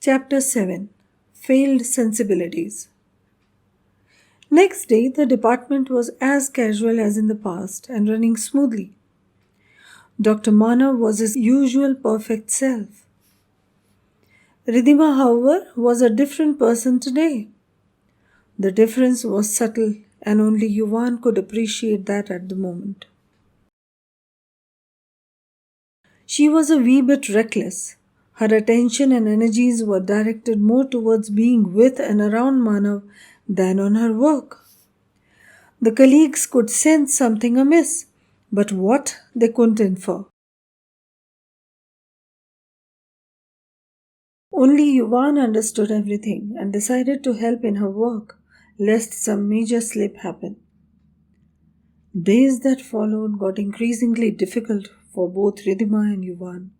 Chapter 7 Failed Sensibilities. Next day, the department was as casual as in the past and running smoothly. Dr. Manav was his usual perfect self. Ridhima, however, was a different person today. The difference was subtle, and only Yuvan could appreciate that at the moment. She was a wee bit reckless. Her attention and energies were directed more towards being with and around Manav than on her work. The colleagues could sense something amiss, but what they couldn't infer. Only Yuvan understood everything and decided to help in her work, lest some major slip happen. Days that followed got increasingly difficult for both Ridhima and Yuvan.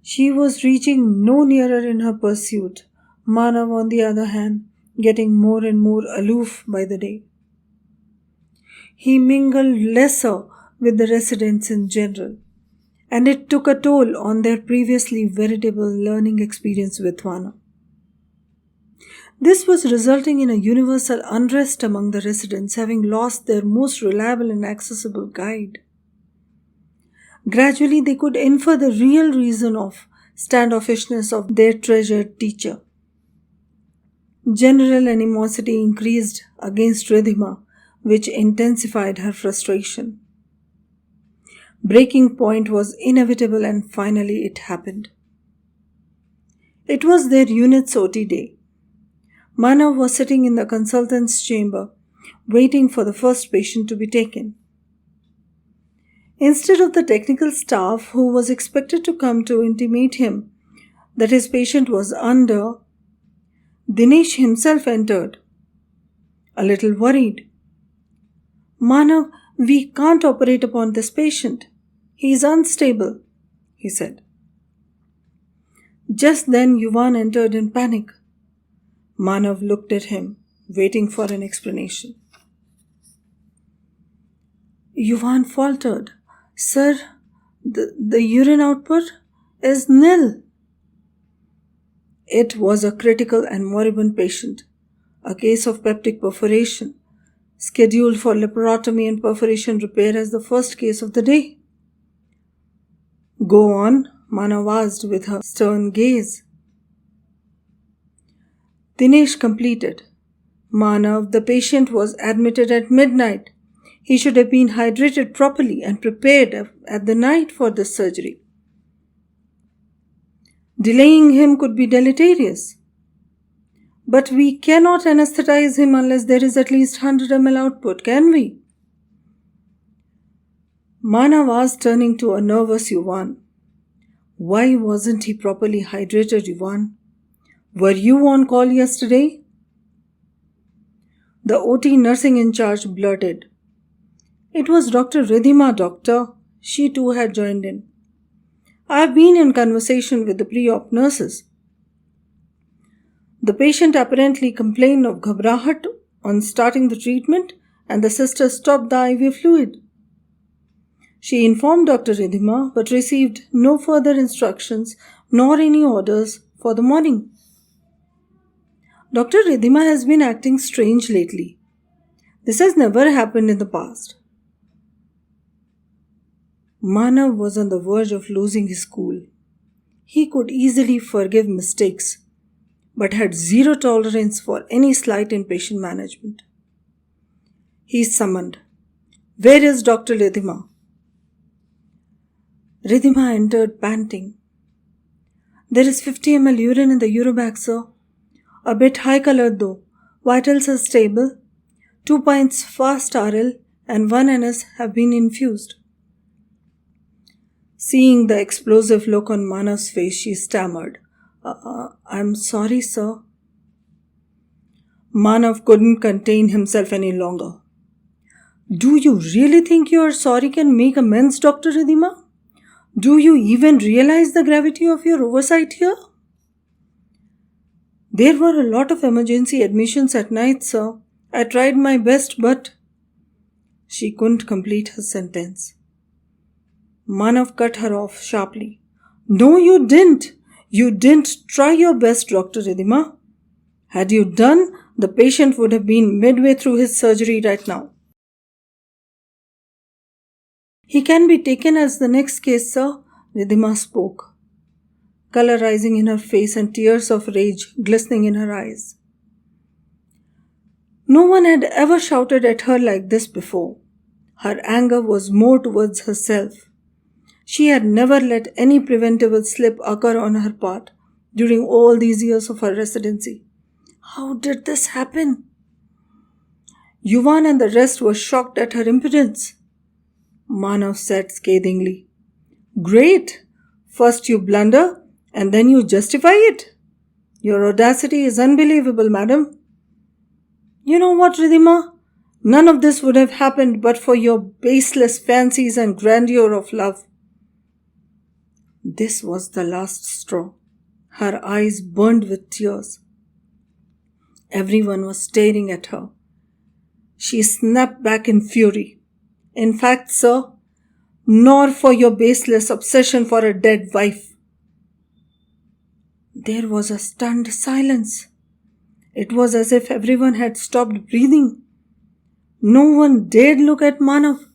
She was reaching no nearer in her pursuit, Manav, on the other hand, getting more and more aloof by the day. He mingled lesser with the residents in general, and it took a toll on their previously veritable learning experience with Vana. This was resulting in a universal unrest among the residents, having lost their most reliable and accessible guide. Gradually, they could infer the real reason of standoffishness of their treasured teacher. General animosity increased against Ridhima, which intensified her frustration. Breaking point was inevitable, and finally it happened. It was their unit's OT day. Manav was sitting in the consultant's chamber, waiting for the first patient to be taken. Instead of the technical staff who was expected to come to intimate him that his patient was under, Dinesh himself entered, a little worried. "Manav, we can't operate upon this patient. He is unstable," he said. Just then Yuvan entered in panic. Manav looked at him, waiting for an explanation. Yuvan faltered. "Sir, the urine output is nil." It was a critical and moribund patient, a case of peptic perforation, scheduled for laparotomy and perforation repair as the first case of the day. "Go on," Manav asked with a stern gaze. Dinesh completed. "Manav, the patient was admitted at midnight. He should have been hydrated properly and prepared at the night for this surgery. Delaying him could be deleterious. But we cannot anesthetize him unless there is at least 100 ml output, can we?" Manav asked, turning to a nervous Yuvan. "Why wasn't he properly hydrated, Yuvan? Were you on call yesterday?" The OT nursing in charge blurted. "It was Dr. Ridhima, doctor." She too had joined in. "I have been in conversation with the pre-op nurses. The patient apparently complained of ghabrahat on starting the treatment, and the sister stopped the IV fluid. She informed Dr. Ridhima but received no further instructions nor any orders for the morning. Dr. Ridhima has been acting strange lately. This has never happened in the past." Manav was on the verge of losing his cool. He could easily forgive mistakes, but had zero tolerance for any slight in patient management. He summoned, "Where is Dr. Ridhima?" Ridhima entered panting. "There is 50 ml urine in the urobag, sir. A bit high colored though. Vitals are stable. 2 pints fast RL and 1 NS have been infused." Seeing the explosive look on Manav's face, she stammered, "I'm sorry, sir." Manav couldn't contain himself any longer. "Do you really think your sorry can make amends, Dr. Ridhima? Do you even realize the gravity of your oversight here?" "There were a lot of emergency admissions at night, sir. I tried my best, but—" She couldn't complete her sentence. Manav cut her off sharply. "No, you didn't. You didn't try your best, Dr. Ridhima. Had you done, the patient would have been midway through his surgery right now. He can be taken as the next case, sir, Ridhima spoke, color rising in her face and tears of rage glistening in her eyes. No one had ever shouted at her like this before. Her anger was more towards herself. She had never let any preventable slip occur on her part during all these years of her residency. How did this happen? Yuvan and the rest were shocked at her impudence. Manav said scathingly, "Great! First you blunder and then you justify it. Your audacity is unbelievable, madam." "You know what, Ridhima? None of this would have happened but for your baseless fancies and grandeur of love." This was the last straw. Her eyes burned with tears. Everyone was staring at her. She snapped back in fury. "In fact, sir, nor for your baseless obsession for a dead wife." There was a stunned silence. It was as if everyone had stopped breathing. No one dared look at Manav.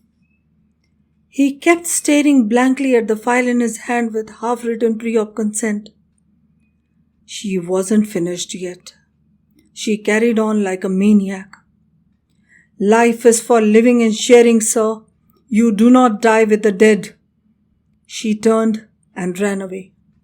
He kept staring blankly at the file in his hand with half-written plea of consent. She wasn't finished yet. She carried on like a maniac. "Life is for living and sharing, sir. You do not die with the dead." She turned and ran away.